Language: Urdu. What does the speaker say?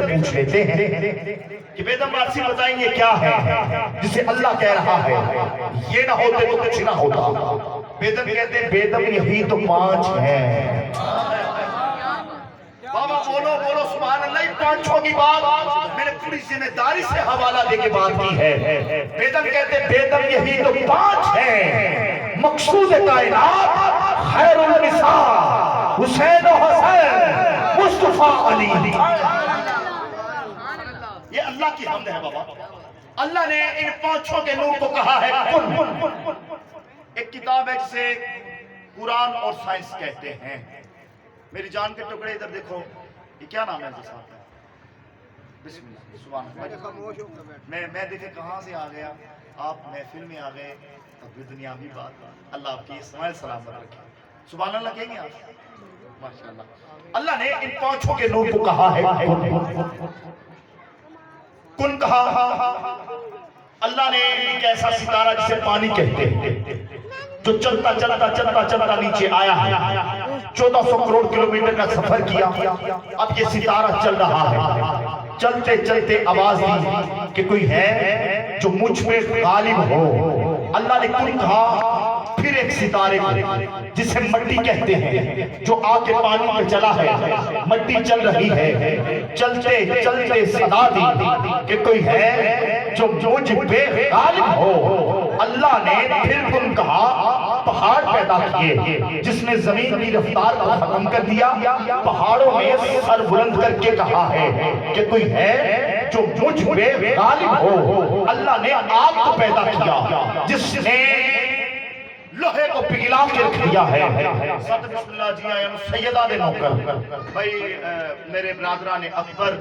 پوچھ لیتے ہیں کہ بیدم وارسی بتائیں گے کیا ہے جسے اللہ کہہ رہا ہے یہ نہ ہوتے تو کچھ نہ ہوتا. بیدم کہتے ہیں بیدم یہی تو 5 ہیں. بابا بولو بولو سبحان اللہ. 5 کی بات میں نے پوری ذمہ داری سے حوالہ دے کے بات کی ہے. بیدم کہتے ہیں بیدم یہی تو 5 ہیں. مقصود کائنات خیر النساء حسین و حسین مصطفیٰ علی. یہ اللہ کی حمد ہے بابا. اللہ نے ان 5 کے نور کو کہا ہے کن. ایک کتاب ہے جسے قرآن اور سائنس کہتے ہیں. میری جان کے ٹکڑے ادھر دیکھو. یہ کیا نام ہے جیسا؟ بسم اللہ سبحان اللہ. میں دیکھے کہاں سے آ گیا. آپ محفل میں آ گئے. اب دنیاوی بات. اللہ آپ کی اسماعیل سلامت رکھے. سبحان اللہ کہیں گے آپ؟ ماشاءاللہ. اللہ نے ان 5 کے نور کو کہا ہے کن کہا. اللہ نے ایک ایسا ستارہ جسے پانی کہتے ہیں جو چلتا چلتا چلتا چلتا نیچے آیا ہے. 1400 کروڑ کلومیٹر کا سفر کیا. اب یہ ستارہ چل رہا ہے. چلتے چلتے آواز دی کہ کوئی ہے جو مجھ پہ غالب ہو. اللہ نے کن کہا. پھر ایک ستارے کو جسے مٹی کہتے ہیں جو آ کے پانی میں چلا ہے. مٹی چل رہی ہے. چلتے چلتے صدا دی کہ کوئی ہے جو مجھ پہ غالب ہو. اللہ نے پھر کن کہا. پہاڑ پیدا کیے جس نے زمین کی رفتار کو ختم کر دیا. پہاڑوں میں سر بلند کر کے کہا ہے کہ کوئی ہے جو مجھ پہ غالب ہو. اللہ نے آگ کو پیدا کیا جس نے لوہے کو پگھلا کے رکھ دیا ہے. بسم اللہ جی آیا سیدہ دے نوکر. بھائی میرے برادران اکبر